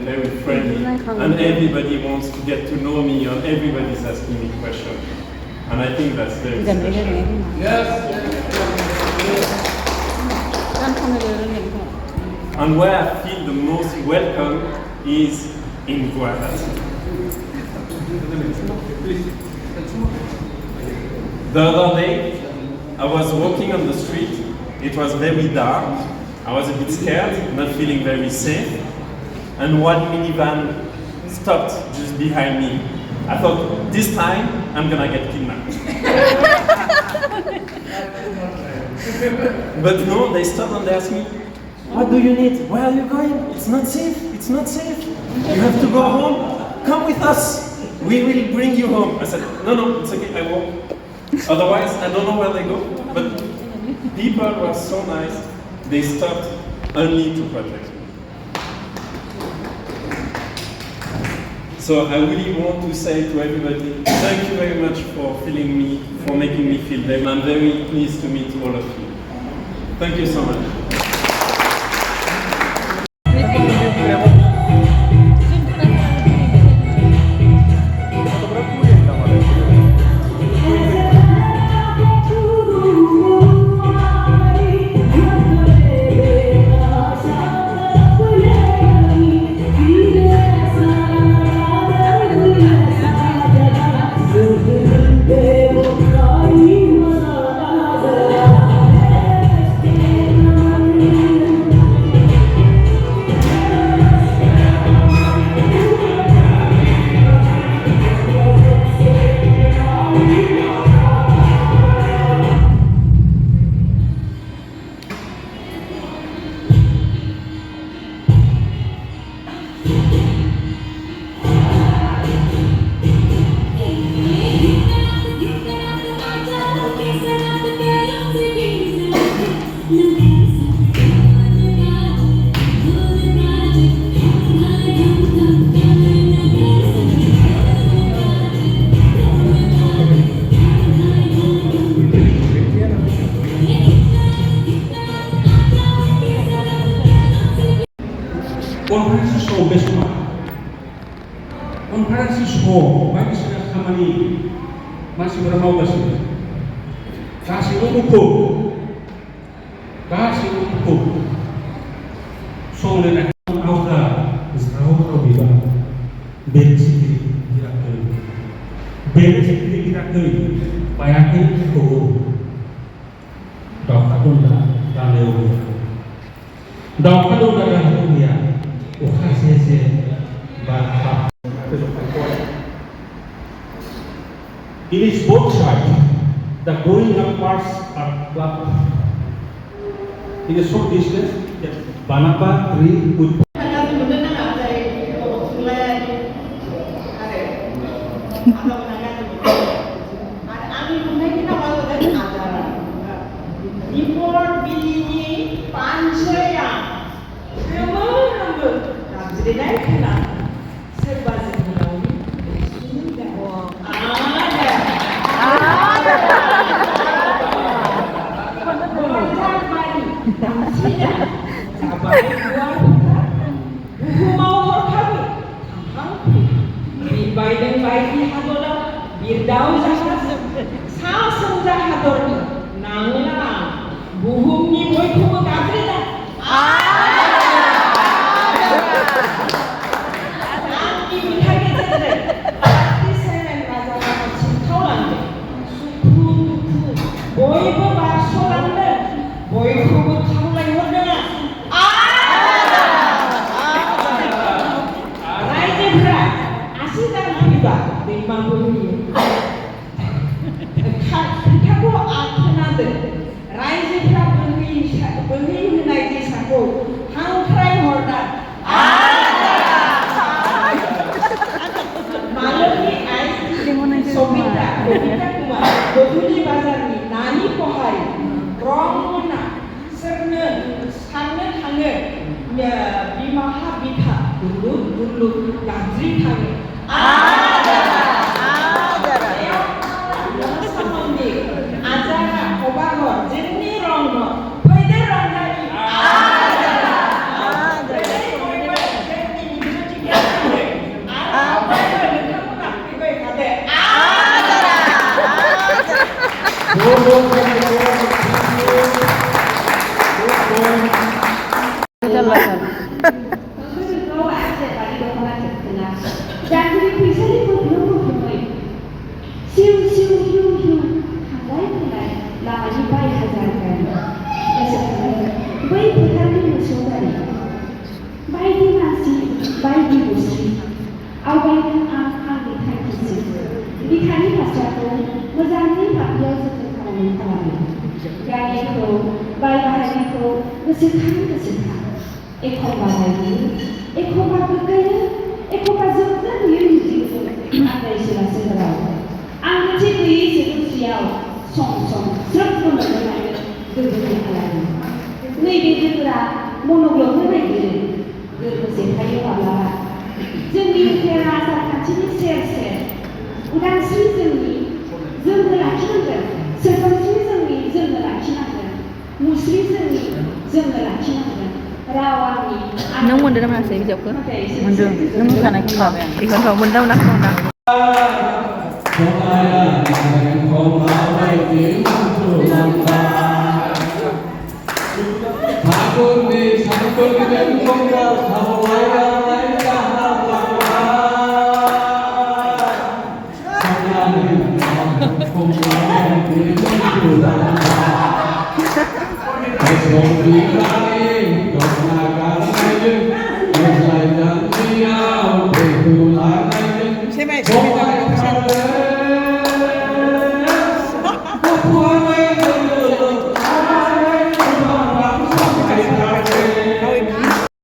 very friendly, and everybody wants to get to know me, and everybody's asking me questions. And I think that's very special. And where I feel the most welcome is in Guwahati. The other day, I was walking on the street. It was very dark. I was a bit scared, not feeling very safe. And one minivan stopped just behind me. I thought, this time, I'm gonna get kidnapped. But no, they stopped and they asked me, what do you need? Where are you going? It's not safe. It's not safe. You have to go home. Come with us. We will bring you home. I said, no, it's okay. I won't. Otherwise, I don't know where they go. But people were so nice. They stopped only to protect me. So I really want to say to everybody, thank you very much for feeling me, for making me feel better. I'm very pleased to meet all of you. Thank you so much. Konferensi besok, konferensi bagi sudah kamari masih bermau kasih, kasih ukur, soalnya auda, Israel biba, bensin kira kiri, bayakin ukur, dokter dah lewat, dokter dah lewat. It is both sides. The going up parts are flat. In a short distance, Banapa tree would. 장들이 비살리고 비오고 시우 थांलाय लामानि bye हाजारखाय बै फोथारनि मोसौ गारि बायदि मानसि बायदि मुस्रि आवगायनो आंनि थांखिसिम बिखानि बाथ्राखौ मोजाङै माब्लायाव जोथोन खालामो गारिखौ बाय बाहागिखौ गोसोखां एखनबा बायदि एखनबा गोग्गायो एखनबा जोबनो नुयो मिजिंजों आन्दायसोला सोहोराव आंगोथि गैयै सोदोमस्रियाव सम स्रोब मोननो हायो गोरबोनि आलारि नैबे गोहोआ मन'ग्लबनो नागिरो गोरबो जेखायो माब्लाबा जोंनि उफेरा आसारखान्थिनि सेर उदांस्रि जोंनो लाखिनांगोन सोदोमस्रि जोंनो लाखिनांगोन मुस्रि जोंनो लाखिनांगोन राव आंनि नों मोनदों ना मोनाखै बिजाबखौ मोनदों नों मोसानायखौ माबाया बेखौनोथ' मोनदों ना मोनाखैใช่ไหมใช่ไหม